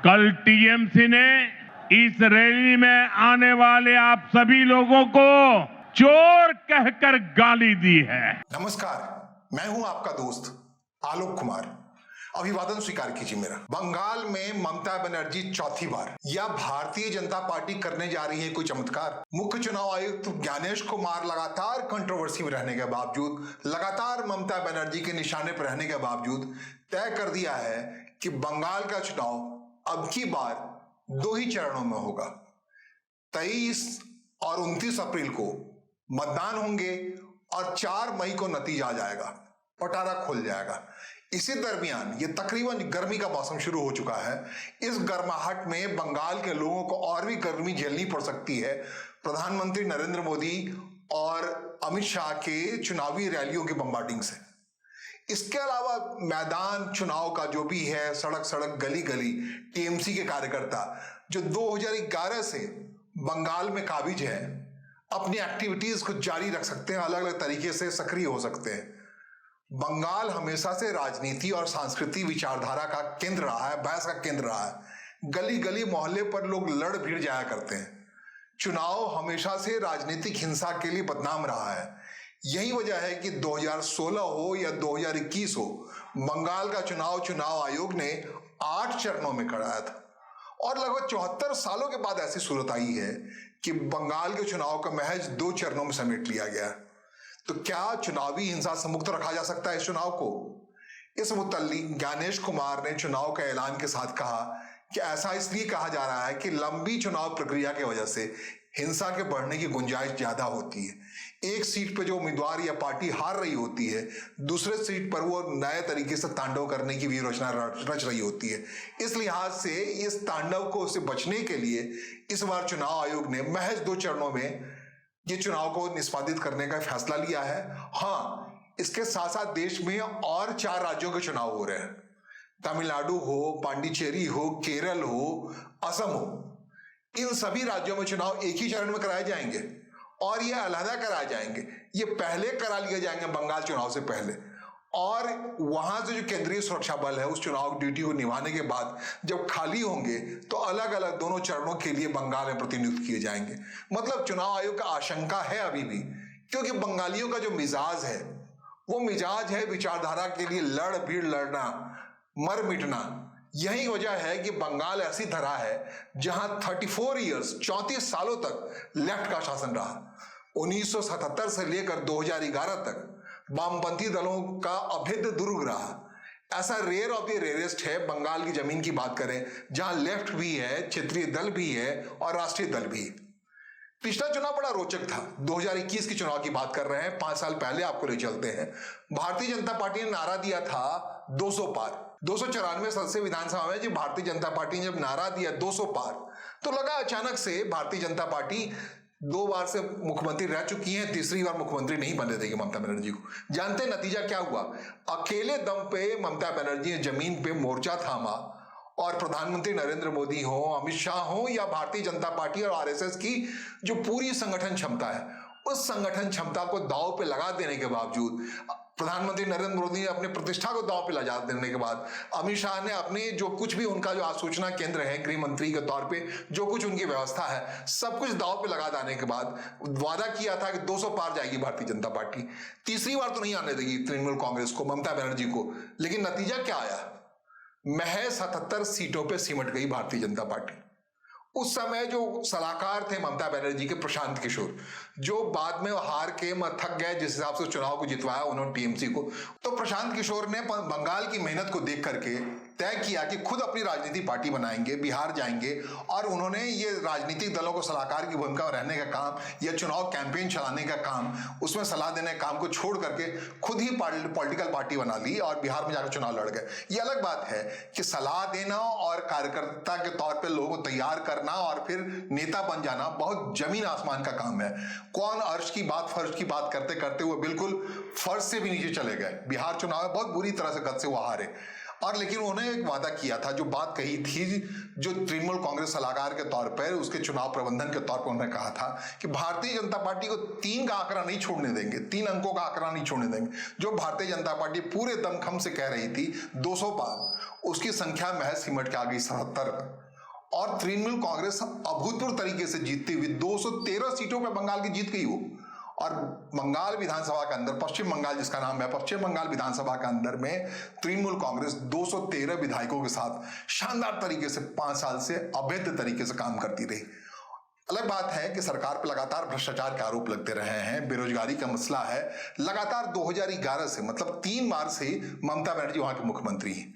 कल टीएमसी ने इस रैली में आने वाले आप सभी लोगों को चोर कहकर गाली दी है। नमस्कार, मैं हूं आपका दोस्त आलोक कुमार। अभिवादन स्वीकार कीजिए मेरा। बंगाल में ममता बनर्जी चौथी बार, या भारतीय जनता पार्टी करने जा रही है कोई चमत्कार। मुख्य चुनाव आयुक्त ज्ञानेश कुमार लगातार कंट्रोवर्सी में रहने के बावजूद, लगातार ममता बनर्जी के निशाने पर रहने के बावजूद तय कर दिया है कि बंगाल का चुनाव अब की बार 2 ही चरणों में होगा। 23 और 29 अप्रैल को मतदान होंगे और 4 मई को नतीजा आ जाएगा, पटारा खुल जाएगा। इसी दरमियान ये तकरीबन गर्मी का मौसम शुरू हो चुका है। इस गर्माहट में बंगाल के लोगों को और भी गर्मी झेलनी पड़ सकती है प्रधानमंत्री नरेंद्र मोदी और अमित शाह के चुनावी रैलियों की बम्बार्डिंग से। इसके अलावा मैदान चुनाव का जो भी है, सड़क सड़क गली गली टीएमसी के कार्यकर्ता जो 2011 से बंगाल में काबिज है, अपनी एक्टिविटीज को जारी रख सकते हैं, अलग अलग तरीके से सक्रिय हो सकते हैं। बंगाल हमेशा से राजनीति और सांस्कृतिक विचारधारा का केंद्र रहा है, बहस का केंद्र रहा है। गली गली मोहल्ले पर लोग लड़ भिड़ जाया करते हैं। चुनाव हमेशा से राजनीतिक हिंसा के लिए बदनाम रहा है। यही वजह है कि 2016 हो या 2021 हो, बंगाल का चुनाव आयोग ने 8 चरणों में कराया था और लगभग 74 सालों के बाद ऐसी सूरत आई है कि बंगाल के चुनाव का महज 2 चरणों में समेट लिया गया। तो क्या चुनावी हिंसा से मुक्त रखा जा सकता है इस चुनाव को? इस मुतल्लिक ज्ञानेश कुमार ने चुनाव के ऐलान के साथ कहा कि ऐसा इसलिए कहा जा रहा है कि लंबी चुनाव प्रक्रिया की वजह से हिंसा के बढ़ने की गुंजाइश ज्यादा होती है। एक सीट पर जो उम्मीदवार या पार्टी हार रही होती है, दूसरे सीट पर वो नए तरीके से तांडव करने की व्यूहरचना रच रही होती है। इस लिहाज से इस तांडव को से बचने के लिए इस बार चुनाव आयोग ने महज 2 चरणों में ये चुनाव को निष्पादित करने का फैसला लिया है। हाँ, इसके साथ साथ देश में और 4 राज्यों के चुनाव हो रहे हैं। तमिलनाडु हो, पांडिचेरी हो, केरल हो, असम हो, इन सभी राज्यों में चुनाव एक ही चरण में कराए जाएंगे और ये अलहदा कराए जाएंगे। ये पहले करा लिए जाएंगे बंगाल चुनाव से पहले, और वहां से जो केंद्रीय सुरक्षा बल है उस चुनाव ड्यूटी को निभाने के बाद जब खाली होंगे तो अलग अलग दोनों चरणों के लिए बंगाल में प्रतिनियुक्त किए जाएंगे। मतलब चुनाव आयोग का आशंका है अभी भी, क्योंकि बंगालियों का जो मिजाज है वो मिजाज है विचारधारा के लिए लड़ भीड़ लड़ना, मर मिटना। यही वजह है कि बंगाल ऐसी धरा है जहां 34 ईयर्स 34 सालों तक लेफ्ट का शासन रहा। 1977 से लेकर 2011 तक वामपंथी दलों का अभेद्य दुर्ग रहा। ऐसा रेयर ऑफ द रेयरेस्ट है बंगाल की जमीन की बात करें जहां लेफ्ट भी है, क्षेत्रीय दल भी है और राष्ट्रीय दल भी। पिछला चुनाव बड़ा रोचक था। 2021 के चुनाव की बात कर रहे हैं, 5 साल पहले आपको ले चलते हैं। भारतीय जनता पार्टी ने नारा दिया था 200 पार। 294 सदस्य विधानसभा में जब भारतीय जनता पार्टी ने जब नारा दिया 200 पार, तो लगा अचानक से भारतीय जनता पार्टी 2 बार से मुख्यमंत्री रह चुकी है, तीसरी बार मुख्यमंत्री नहीं बनने देगी ममता बनर्जी को। जानते नतीजा क्या हुआ? अकेले दम पे ममता बनर्जी ने जमीन पे मोर्चा थामा और प्रधानमंत्री नरेंद्र मोदी हो, अमित शाह हो या भारतीय जनता पार्टी और आरएसएस की जो पूरी संगठन क्षमता है, उस संगठन क्षमता को दांव पे लगा देने के बावजूद, प्रधानमंत्री नरेंद्र मोदी ने अपने प्रतिष्ठा को दांव पे लगा देने के बाद, अमित शाह ने अपने जो कुछ भी उनका जो आसूचना केंद्र है गृह मंत्री के तौर पे जो कुछ उनकी व्यवस्था है, सब कुछ दांव पे लगा देने के बाद वादा किया था कि 200 पार जाएगी भारतीय जनता पार्टी। तीसरी बार तो नहीं आने देगी तृणमूल कांग्रेस को, ममता बनर्जी को। लेकिन नतीजा क्या आया? महज 77 सीटों पे सिमट गई भारतीय जनता पार्टी। उस समय जो सलाहकार थे ममता बनर्जी के, प्रशांत किशोर, जो बाद में हार के थक गए जिस हिसाब से चुनाव को जितवाया उन्होंने टीएमसी को, तो प्रशांत किशोर ने बंगाल की मेहनत को देख करके तय किया कि खुद अपनी राजनीति पार्टी बनाएंगे, बिहार जाएंगे और उन्होंने ये राजनीतिक दलों को सलाहकार की भूमिका में रहने का काम या चुनाव कैंपेन चलाने का काम, उसमें सलाह देने का काम को छोड़ करके खुद ही पॉलिटिकल पार्टी बना ली और बिहार में जाकर चुनाव लड़ गए। ये अलग बात है कि सलाह देना और कार्यकर्ता के तौर पर लोगों को तैयार करना और फिर नेता बन जाना बहुत जमीन आसमान का काम है। कौन अर्श की बात फर्श की बात करते करते हुए बिल्कुल फर्श से भी नीचे चले गए। बिहार चुनाव में बहुत बुरी तरह से गत से वो हारे, और लेकिन उन्होंने एक वादा किया था, जो बात कही थी, जो तृणमूल कांग्रेस सलाहकार के तौर पर, उसके चुनाव प्रबंधन के तौर पर उन्होंने कहा था कि भारतीय जनता पार्टी को 3 का आंकड़ा नहीं छोड़ने देंगे, 3 अंकों का आंकड़ा नहीं छोड़ने देंगे। जो भारतीय जनता पार्टी पूरे दमखम से कह रही थी 200 पार, उसकी संख्या महज सिमट के आ गई 77 और तृणमूल कांग्रेस अभूतपूर्व तरीके से जीतती हुई 213 सीटों पर बंगाल की जीत गई वो। और बंगाल विधानसभा के अंदर, पश्चिम बंगाल जिसका नाम है, पश्चिम बंगाल विधानसभा के अंदर में तृणमूल कांग्रेस 213 विधायकों के साथ शानदार तरीके से 5 साल से अवैध तरीके से काम करती रही। अलग बात है कि सरकार पर लगातार भ्रष्टाचार के आरोप लगते रहे हैं, बेरोजगारी का मसला है। लगातार 2011 से, मतलब 3 बार से ममता बनर्जी वहां के मुख्यमंत्री हैं।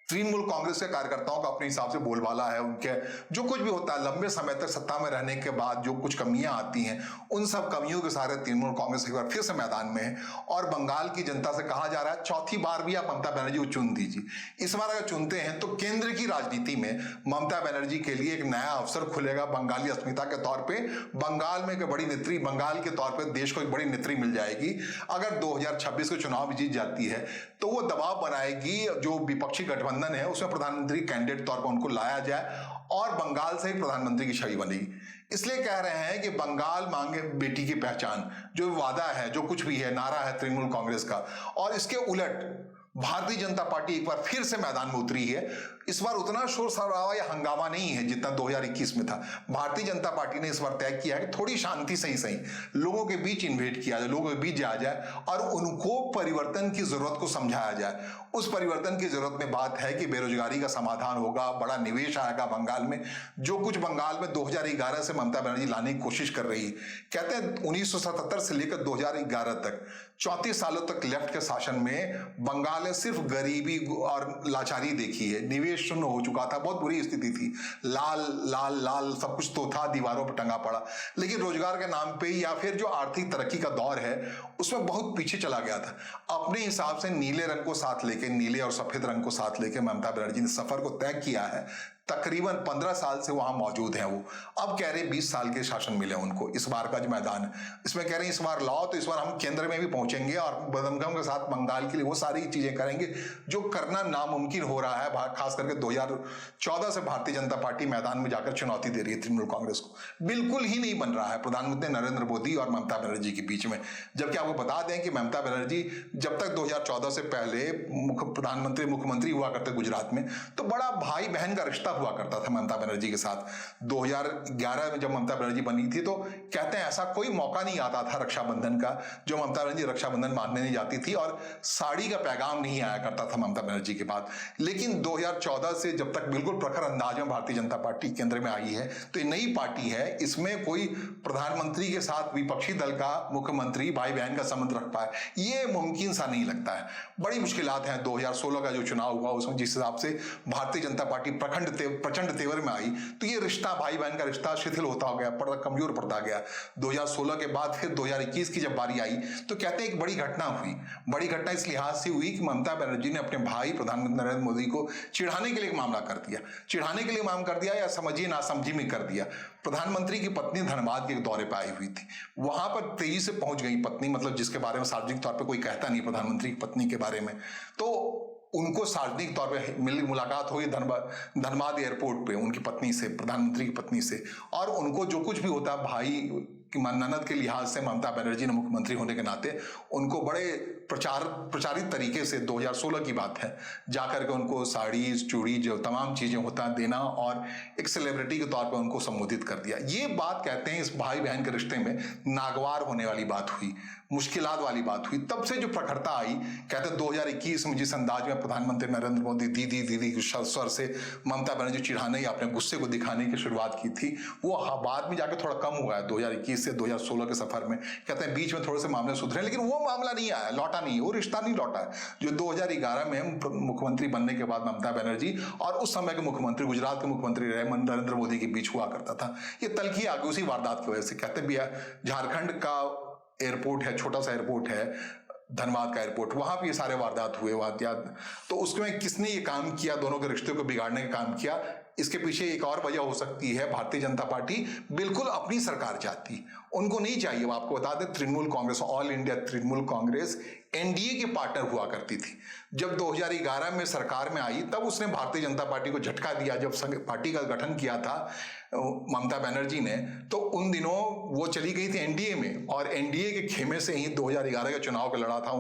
तृणमूल कांग्रेस के कार्यकर्ताओं का अपने हिसाब से बोलबाला है, उनके जो कुछ भी होता है, लंबे समय तक सत्ता में रहने के बाद जो कुछ कमियां आती हैं, उन सब कमियों के सारे तृणमूल कांग्रेस एक बार फिर से मैदान में है। और बंगाल की जनता से कहा जा रहा है चौथी बार भी आप ममता बनर्जी को चुन दीजिए। इस बार अगर चुनते हैं तो केंद्र की राजनीति में ममता बनर्जी के लिए एक नया अवसर खुलेगा। बंगाली अस्मिता के तौर पर बंगाल में एक बड़ी नेत्री, बंगाल के तौर पर देश को एक बड़ी नेत्री मिल जाएगी। अगर 2026 के चुनाव जीत जाती है तो वो दबाव बनाएगी जो विपक्षी गठबंधन है उसमें प्रधानमंत्री कैंडिडेट तौर पर उनको लाया जाए और बंगाल से एक प्रधानमंत्री की छवि बनेगी। इसलिए कह रहे हैं कि बंगाल मांगे बेटी की पहचान, जो वादा है, जो कुछ भी है, नारा है तृणमूल कांग्रेस का। और इसके उलट भारतीय जनता पार्टी एक बार फिर से मैदान में उतरी है। इस बार उतना शोर शराबा या हंगामा नहीं है जितना 2021 में था। भारतीय जनता पार्टी ने इस बार तय किया है कि थोड़ी शांति सही लोगों के बीच इन्वेट किया जाए, लोगों के बीच जाया जाए और उनको परिवर्तन की जरूरत को समझाया जाए। उस परिवर्तन की जरूरत में बात है कि बेरोजगारी का समाधान होगा, बड़ा निवेश आएगा बंगाल में। जो कुछ बंगाल में 2011 से ममता बनर्जी लाने की कोशिश कर रही है, कहते हैं 1977 से लेकर 2011 तक 34 सालों तक लेफ्ट के शासन में बंगाल ने सिर्फ गरीबी और लाचारी देखी है। निवेश शून्य हो चुका था, बहुत बुरी स्थिति थी, लाल लाल लाल सब कुछ तो था, दीवारों पर टंगा पड़ा। लेकिन रोजगार के नाम पे या फिर जो आर्थिक तरक्की का दौर है उसमें बहुत पीछे चला गया था। अपने हिसाब से नीले रंग को साथ लेके, नीले और सफेद रंग को साथ लेके ममता बनर्जी ने सफर को तय किया है। तकरीबन 15 साल से वहां मौजूद हैं वो। अब कह रहे हैं 20 साल के शासन मिले उनको। इस बार का जो मैदान है इसमें कह रहे हैं इस बार लाओ तो इस बार हम केंद्र में भी पहुंचेंगे और बदमगम के साथ बंगाल के लिए वो सारी चीजें करेंगे जो करना नामुमकिन हो रहा है। खास करके 2014 से भारतीय जनता पार्टी मैदान में जाकर चुनौती दे रही है तृणमूल कांग्रेस को। बिल्कुल ही नहीं बन रहा है प्रधानमंत्री नरेंद्र मोदी और ममता बनर्जी के बीच में। जबकि आपको बता दें कि ममता बनर्जी जब तक 2014 से पहले प्रधानमंत्री मुख्यमंत्री हुआ करते गुजरात में, तो बड़ा भाई बहन का रिश्ता हुआ करता था ममता बनर्जी के साथ। 2011 में जब ममता बनर्जी बनी थी तो कहते हैं ऐसा कोई मौका नहीं आता था रक्षाबंधन का जो ममता बनर्जी रक्षाबंधन मानने नहीं जाती थी और साड़ी का पैगाम नहीं आया करता था ममता बनर्जी के बाद। लेकिन 2014 से जब तक बिल्कुल प्रखर अंदाज में भारतीय जनता पार्टी केंद्र में आई है तो ये नई पार्टी है, इसमें कोई प्रधानमंत्री के साथ विपक्षी दल का मुख्यमंत्री भाई बहन का संबंध रख पाए, ये मुमकिन सा नहीं लगता है। बड़ी मुश्किलात हैं। 2016 का जो चुनाव हुआ उसमें जिस हिसाब से भारतीय जनता पार्टी प्रचंड तेवर में आई तो ये रिश्ता, भाई बहन का रिश्ता शिथिल होता गया, कमजोर पड़ता गया। 2016 के बाद फिर 2021 की जब बारी आई तो कहते हैं एक बड़ी घटना हुई। बड़ी घटना इस लिहाज से हुई कि ममता बनर्जी ने अपने भाई प्रधानमंत्री नरेंद्र मोदी को चिढ़ाने के लिए एक मामला कर दिया। चिढ़ाने के लिए मामला कर दिया या समझिए नासमझी में कर दिया। प्रधानमंत्री की पत्नी धनबाद के दौरे पर आई हुई थी, वहां पर तेजी से पहुंच गई पत्नी, मतलब जिसके बारे में सार्वजनिक तौर पर कोई कहता नहीं प्रधानमंत्री की पत्नी के बारे में, तो उनको सार्वजनिक तौर पे मुलाकात हुई धनबाद एयरपोर्ट पे उनकी पत्नी से, प्रधानमंत्री की पत्नी से। और उनको जो कुछ भी होता है भाई की ननद के लिहाज से ममता बनर्जी ने मुख्यमंत्री होने के नाते उनको बड़े प्रचारित तरीके से 2016 की बात है जाकर के उनको साड़ी चूड़ी जो तमाम चीजें होता है देना और एक सेलिब्रिटी के तौर पे उनको संबोधित कर दिया। ये बात कहते हैं इस भाई बहन के रिश्ते में नागवार होने वाली बात हुई, मुश्किलात वाली बात हुई। तब से जो प्रखरता आई, कहते हैं 2021 में जिस अंदाज में प्रधानमंत्री नरेंद्र मोदी दीदी के स्वर से ममता बनर्जी चिढ़ाने या अपने गुस्से को दिखाने की शुरुआत की थी, वो बाद में जाकर थोड़ा कम हुआ है 2021 से 2016 के सफर में। कहते हैं बीच में थोड़े से मामले सुधरे लेकिन वो मामला नहीं आया, लौटा नहीं, वो रिश्ता नहीं लौटा है जो 2011 में मुख्यमंत्री बनने के बाद ममता बनर्जी और उस समय के मुख्यमंत्री, गुजरात के मुख्यमंत्री रहे नरेंद्र मोदी के बीच हुआ करता था। ये तलखी आ गई उसी वारदात की वजह से। कहते भी है झारखंड का एयरपोर्ट है, छोटा सा एयरपोर्ट है धनबाद का एयरपोर्ट, वहां पे ये सारे वारदात हुए वारदात। तो उसमें किसने ये काम किया, दोनों के रिश्ते को बिगाड़ने का काम किया, इसके पीछे एक और वजह हो सकती है। भारतीय जनता पार्टी बिल्कुल अपनी सरकार चाहती, उनको नहीं चाहिए। वो आपको बता दें Trinamool Congress, all India Trinamool Congress NDA के पार्टनर हुआ करती थी। जब 2011 में सरकार में आई तब उसने भारतीय जनता पार्टी को झटका दिया। जब पार्टी का गठन किया था ममता बनर्जी ने, तो उन दिनों वो चली गई थी एनडीए में, और एनडीए के खेमे से ही 2011 के चुनाव का लड़ा था।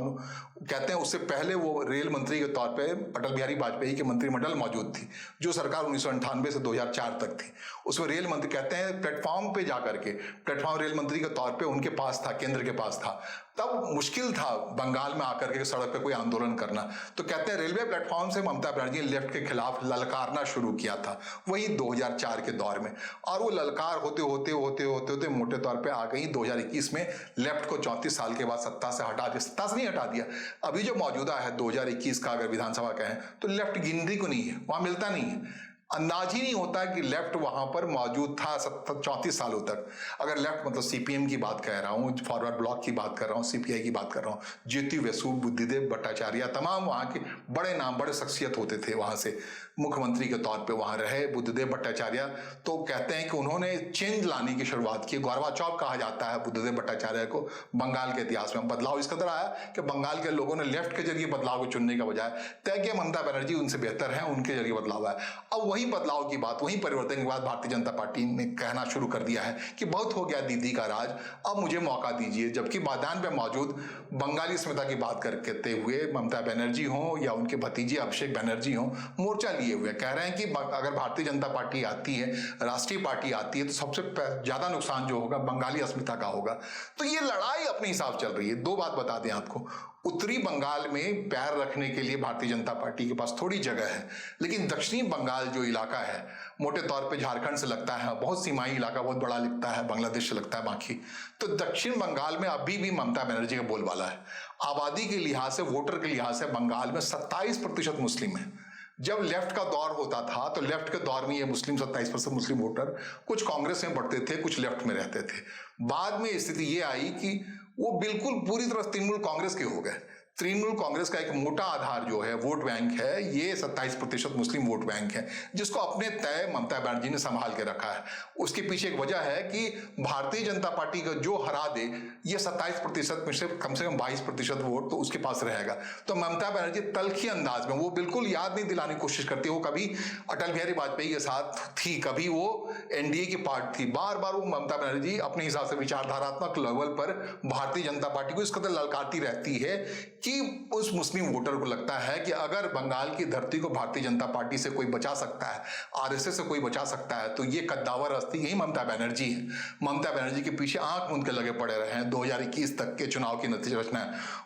कहते हैं उससे पहले वो रेल मंत्री के तौर पे अटल बिहारी वाजपेयी के मंत्रिमंडल मौजूद थी, जो सरकार 1998 से 2004 तक थी। उसमें रेल मंत्री कहते हैं प्लेटफॉर्म पे जाकर के, प्लेटफॉर्म रेल मंत्री के तौर पे उनके पास था, केंद्र के पास था। तब मुश्किल था बंगाल में आकर के सड़क पे कोई आंदोलन करना। तो कहते हैं रेलवे प्लेटफॉर्म से ममता बनर्जी ने लेफ्ट के खिलाफ ललकारना शुरू किया था, वही 2004 के दौर में। और वो ललकार होते होते मोटे तौर पे आ गई 2021 में। लेफ्ट को 34 साल के बाद सत्ता से हटा दिया, सत्ता से नहीं हटा दिया, अभी जो मौजूदा है 2021 का अगर विधानसभा कहें तो लेफ्ट गिनती को नहीं है, वहां मिलता नहीं है। अंदाज ही नहीं होता कि लेफ्ट वहां पर मौजूद था 34 सालों तक। अगर लेफ्ट मतलब सीपीएम की बात कह रहा हूं, फॉरवर्ड ब्लॉक की बात कर रहा हूं, सीपीआई की बात कर रहा हूं, ज्योति बसु, बुद्धिदेव भट्टाचार्य, तमाम वहां के बड़े नाम, बड़े शख्सियत होते थे। वहां से मुख्यमंत्री के तौर पे वहां रहे बुद्धिदेव भट्टाचार्य। तो कहते हैं कि उन्होंने चेंज लाने की शुरुआत की। गोरबाचौव कहा जाता है बुद्धिदेव भट्टाचार्य को बंगाल के इतिहास में। बदलाव इस कदर आया कि बंगाल के लोगों ने लेफ्ट के जरिए बदलाव को चुनने का बजाय तय किया ममता बनर्जी उनसे बेहतर है, उनके जरिए बदलाव आया। अब वही बदलाव की बात, वही परिवर्तन के बाद भारतीय जनता पार्टी ने कहना शुरू कर दिया है कि बहुत हो गया दीदी का राज, अब मुझे मौका दीजिए। जबकि मैदान पे मौजूद बंगाली अस्मिता की बात करते हुए ममता बनर्जी हो या उनके भतीजे अभिषेक बनर्जी हो, मोर्चा लिए हुए कह रहे हैं कि अगर भारतीय जनता पार्टी आती है, राष्ट्रीय पार्टी आती है, तो सबसे ज्यादा नुकसान जो होगा बंगाली अस्मिता का होगा। तो ये लड़ाई अपने हिसाब चल रही है। दो बात बता दें आपको, उत्तरी बंगाल में पैर रखने के लिए भारतीय जनता पार्टी के पास थोड़ी जगह है, लेकिन दक्षिणी बंगाल जो इलाका है, मोटे तौर पे झारखंड से लगता है, बहुत सीमाई इलाका, बहुत बड़ा लगता है, बांग्लादेश से लगता है बाकी। तो दक्षिण बंगाल में अभी भी ममता बनर्जी का बोलबाला है। आबादी के लिहाज से, वोटर के लिहाज से बंगाल में 27% मुस्लिम है। जब लेफ्ट का दौर होता था तो लेफ्ट के दौर में ये मुस्लिम 27% मुस्लिम वोटर कुछ कांग्रेस में बढ़ते थे, कुछ लेफ्ट में रहते थे। बाद में स्थिति ये आई कि वो बिल्कुल पूरी तरह तृणमूल कांग्रेस के हो गए। तृणमूल कांग्रेस का एक मोटा आधार जो है, वोट बैंक है, ये 27% मुस्लिम वोट बैंक है, जिसको अपने तय ममता बनर्जी ने संभाल के रखा है। उसके पीछे एक वजह है कि भारतीय जनता पार्टी का जो हरा दे, ये 27% में से कम 22% वोट तो उसके पास रहेगा। तो ममता बनर्जी तल्खी अंदाज में, वो बिल्कुल याद नहीं दिलाने की कोशिश करती, वो कभी अटल बिहारी वाजपेयी के साथ थी, कभी वो एनडीए की पार्ट थी। बार बार वो ममता बनर्जी अपने हिसाब से विचारधारात्मक लेवल पर भारतीय जनता पार्टी को इस कदर ललकारती रहती है कि उस मुस्लिम वोटर को लगता है कि अगर बंगाल की धरती को भारतीय जनता पार्टी से कोई बचा सकता है, आरएसएस से कोई बचा सकता है, तो ये कद्दावर हस्ती यही ममता बनर्जी है। ममता बनर्जी के पीछे आंख मूंद के लगे पड़े रहे हैं 2021 तक के चुनाव की नतीजे रचना।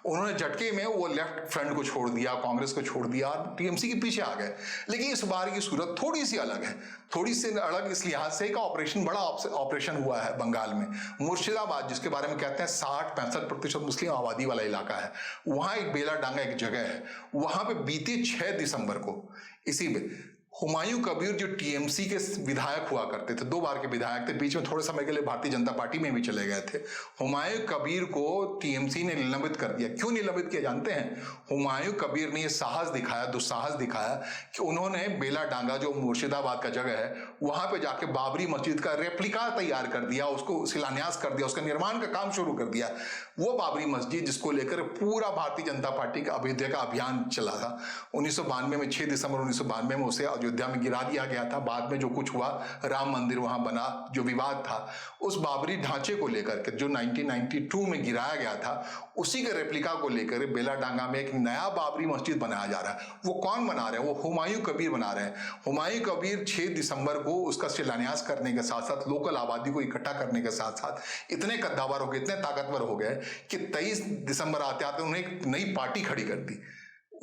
उन्होंने झटके में वो लेफ्ट फ्रंट को छोड़ दिया, कांग्रेस को छोड़ दिया और टीएमसी के पीछे आ गए। लेकिन इस बार की सूरत थोड़ी सी अलग है, थोड़ी सी अलग इस लिहाज से का ऑपरेशन, बड़ा ऑपरेशन हुआ है बंगाल में। मुर्शिदाबाद, जिसके बारे में कहते हैं 60-65% मुस्लिम आबादी वाला इलाका है, वहां एक बेला डांगा एक जगह है, वहां पे बीते 6 दिसंबर को इसी में हुमायूं कबीर जो टीएमसी के विधायक हुआ करते थे, 2 बार के विधायक थे, बीच में थोड़े समय के लिए भारतीय जनता पार्टी में भी चले गए थे। हुमायूं कबीर को टीएमसी ने निलंबित कर दिया। क्यों निलंबित किया जानते हैं? हुमायूं कबीर ने यह साहस दिखाया, दुस्साहस दिखाया कि उन्होंने बेला डांगा जो मुर्शिदाबाद का जगह है, वहां पे जाके बाबरी मस्जिद का रेप्लिका तैयार कर दिया, उसको शिलान्यास कर दिया, उसका निर्माण का काम शुरू कर दिया। वो बाबरी मस्जिद जिसको लेकर पूरा भारतीय जनता पार्टी का अभ्युदय का अभियान चला था। 1992 में 6 दिसंबर 1992 में उसे अयोध्या में गिरा दिया गया था। बाद में जो कुछ हुआ, राम मंदिर वहां बना, जो विवाद था, उस बाबरी ढांचे को लेकर के जो 1992 में गिराया गया था, उसी के रेप्लिका को लेकर बेला डांगा में एक नया बाबरी मस्जिद बनाया जा रहा है। वो कौन बना रहे हैं? वो हुमायूं कबीर बना रहे हैं। हुमायूं कबीर 6 दिसंबर को उसका शिलान्यास करने के साथ साथ, लोकल आबादी को इकट्ठा करने के साथ साथ इतने कद्दावर हो गए, इतने ताकतवर हो गए कि 23 दिसंबर आते आते उन्होंने एक नई पार्टी खड़ी कर दी।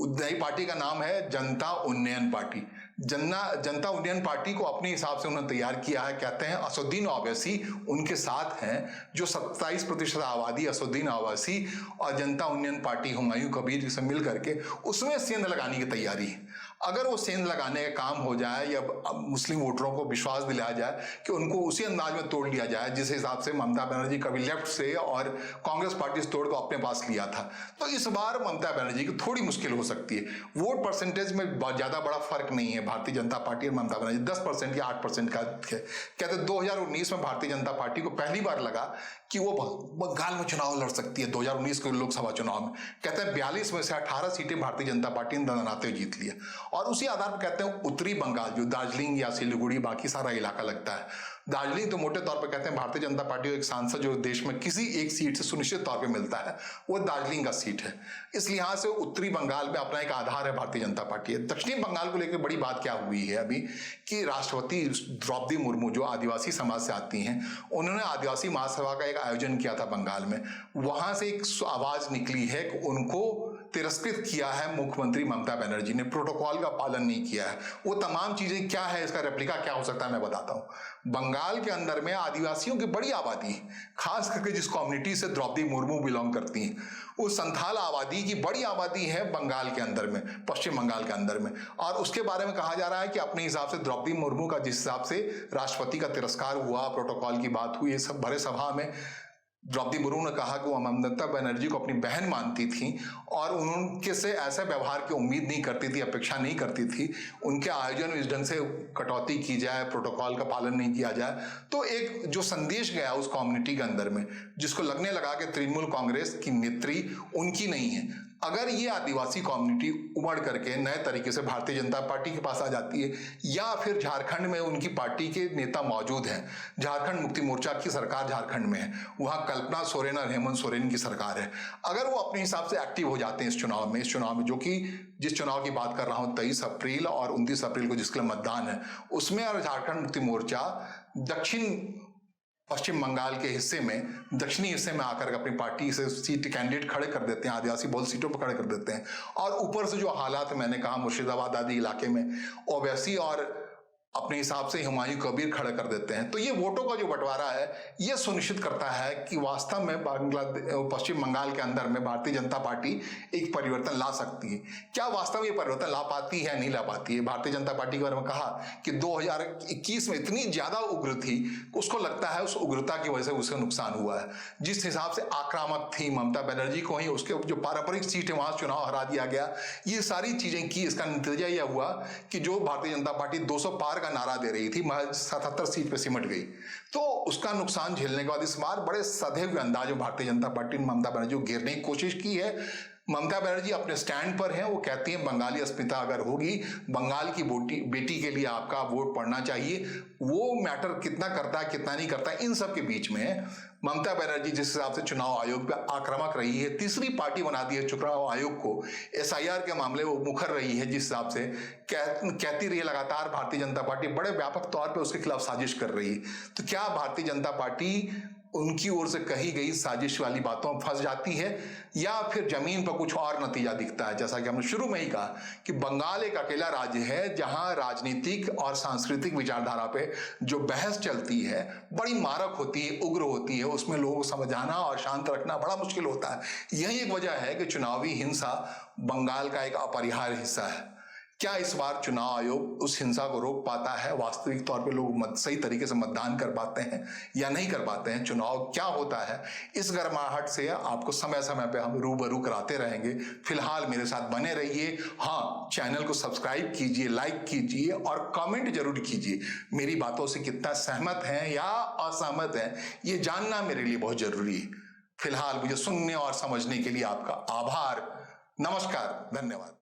नई पार्टी का नाम है जनता उन्नयन पार्टी। जनता उन्नयन पार्टी को अपने हिसाब से उन्होंने तैयार किया है। कहते हैं असदुद्दीन ओवैसी उनके साथ हैं, जो 27% आबादी असदुद्दीन ओवैसी और जनता उन्नयन पार्टी हुमायूं कबीर से मिल करके उसमें सेंध लगाने की तैयारी है। अगर वो सेंध लगाने का काम हो जाए या मुस्लिम वोटरों को विश्वास दिलाया जाए कि उनको उसी अंदाज में तोड़ लिया जाए जिस हिसाब से ममता बनर्जी कभी लेफ्ट से और कांग्रेस पार्टी से तोड़ को अपने पास लिया था, तो इस बार ममता बनर्जी की थोड़ी मुश्किल हो सकती है। वोट परसेंटेज में बहुत ज्यादा बड़ा फर्क नहीं है भारतीय जनता पार्टी और ममता बनर्जी, 10% या 8% का कहते 2019 में भारतीय जनता पार्टी को पहली बार लगा कि वो बंगाल में चुनाव लड़ सकती है। 2019 के लोकसभा चुनाव में कहते हैं 42 में से 18 सीटें भारतीय जनता पार्टी ने दनाते हुए जीत लिया। और उसी आधार पर कहते हैं उत्तरी बंगाल जो दार्जिलिंग या सिलीगुड़ी बाकी सारा इलाका लगता है, दार्जिलिंग तो मोटे तौर पर कहते हैं भारतीय जनता पार्टी को एक सांसद जो देश में किसी एक सीट से सुनिश्चित तौर पे मिलता है वो दार्जिलिंग का सीट है। इस लिहाज से उत्तरी बंगाल में अपना एक आधार है भारतीय जनता पार्टी। दक्षिणी बंगाल को लेकर बड़ी बात क्या हुई है अभी कि राष्ट्रपति द्रौपदी मुर्मू जो आदिवासी समाज से आती हैं, उन्होंने आदिवासी महासभा का एक आयोजन किया था बंगाल में। वहां से एक आवाज निकली है कि उनको तिरस्कृत किया है मुख्यमंत्री ममता बनर्जी ने, प्रोटोकॉल का पालन नहीं किया है। वो तमाम चीजें क्या है, इसका रेप्लिका क्या हो सकता है मैं बताता हूं। बंगाल के अंदर में आदिवासियों की बड़ी आबादी है, खास करके जिस कम्युनिटी से द्रौपदी मुर्मू बिलोंग करती हैं, वो संथाल आबादी की बड़ी आबादी है बंगाल के अंदर में, पश्चिम बंगाल के अंदर में। और उसके बारे में कहा जा रहा है कि अपने हिसाब से द्रौपदी मुर्मू का जिस हिसाब से राष्ट्रपति का तिरस्कार हुआ, प्रोटोकॉल की बात हुई, ये सब भरे सभा में द्रौपदी मुर्मू ने कहा कि वो ममता बनर्जी को अपनी बहन मानती थी और उनके से ऐसा व्यवहार की उम्मीद नहीं करती थी, अपेक्षा नहीं करती थी। उनके आयोजन में इस ढंग से कटौती की जाए, प्रोटोकॉल का पालन नहीं किया जाए, तो एक जो संदेश गया उस कम्युनिटी के अंदर में, जिसको लगने लगा कि तृणमूल कांग्रेस की नेत्री उनकी नहीं है। अगर ये आदिवासी कम्युनिटी उमड़ करके नए तरीके से भारतीय जनता पार्टी के पास आ जाती है, या फिर झारखंड में उनकी पार्टी के नेता मौजूद हैं, झारखंड मुक्ति मोर्चा की सरकार झारखंड में है, वहां कल्पना सोरेन और हेमंत सोरेन की सरकार है, अगर वो अपने हिसाब से एक्टिव हो जाते हैं इस चुनाव में जो कि जिस चुनाव की बात कर रहा हूं 23 अप्रैल और 29 अप्रैल को जिसके लिए मतदान है उसमें, और झारखंड मुक्ति मोर्चा दक्षिण पश्चिम बंगाल के हिस्से में, दक्षिणी हिस्से में आकर अपनी पार्टी से सीट कैंडिडेट खड़े कर देते हैं, आदिवासी बहुल सीटों पर खड़े कर देते हैं, और ऊपर से जो हालात मैंने कहा मुर्शिदाबाद आदि इलाके में ओवैसी और अपने हिसाब से हुमायूं कबीर खड़े कर देते हैं, तो ये वोटों का जो बंटवारा है ये सुनिश्चित करता है कि वास्तव में पश्चिम बंगाल के अंदर में भारतीय जनता पार्टी एक परिवर्तन ला सकती है। क्या वास्तव में ये परिवर्तन ला पाती है, नहीं ला पाती है? भारतीय जनता पार्टी के बारे में कहा कि 2021 में इतनी ज्यादा उग्र थी, उसको लगता है उस उग्रता की वजह से उसका नुकसान हुआ है। जिस हिसाब से आक्रामक थी ममता बनर्जी को ही उसके जो पारंपरिक सीट है वहां चुनाव हरा दिया गया, ये सारी चीजें की, इसका नतीजा यह हुआ कि जो भारतीय जनता पार्टी 200 पार का नारा दे रही थी, 77 सीट पे सिमट गई। तो उसका नुकसान झेलने के बाद इस बार बड़े सधे हुए अंदाज में भारतीय जनता पार्टी ने ममता बनर्जी को घेरने की कोशिश की है। ममता बनर्जी अपने स्टैंड पर हैं, वो कहती हैं बंगाली अस्मिता अगर होगी, बंगाल की बेटी के लिए आपका वोट पड़ना चाहिए। वो मैटर कितना करता है कितना नहीं करता है, इन सब के बीच में ममता बनर्जी जिस हिसाब से चुनाव आयोग पे आक्रामक रही है, तीसरी पार्टी बना दी है चुनाव आयोग को, SIR के मामले वो मुखर रही है, जिस हिसाब से कहती रही है लगातार भारतीय जनता पार्टी बड़े व्यापक तौर पे उसके खिलाफ साजिश कर रही है। तो क्या भारतीय जनता पार्टी उनकी ओर से कही गई साजिश वाली बातों में फंस जाती है, या फिर जमीन पर कुछ और नतीजा दिखता है? जैसा कि हमने शुरू में ही कहा कि बंगाल एक अकेला राज्य है जहां राजनीतिक और सांस्कृतिक विचारधारा पे जो बहस चलती है बड़ी मारक होती है, उग्र होती है, उसमें लोगों को समझाना और शांत रखना बड़ा मुश्किल होता है। यही एक वजह है कि चुनावी हिंसा बंगाल का एक अपरिहार्य हिस्सा है। क्या इस बार चुनाव आयोग उस हिंसा को रोक पाता है? वास्तविक तौर पे लोग सही तरीके से मतदान कर पाते हैं या नहीं कर पाते हैं? चुनाव क्या होता है, इस गर्माहट से आपको समय समय पे हम रूबरू कराते रहेंगे। फिलहाल मेरे साथ बने रहिए। हाँ, चैनल को सब्सक्राइब कीजिए, लाइक कीजिए और कमेंट जरूर कीजिए। मेरी बातों से कितना सहमत हैं या असहमत हैं, ये जानना मेरे लिए बहुत जरूरी है। फिलहाल मुझे सुनने और समझने के लिए आपका आभार। नमस्कार, धन्यवाद।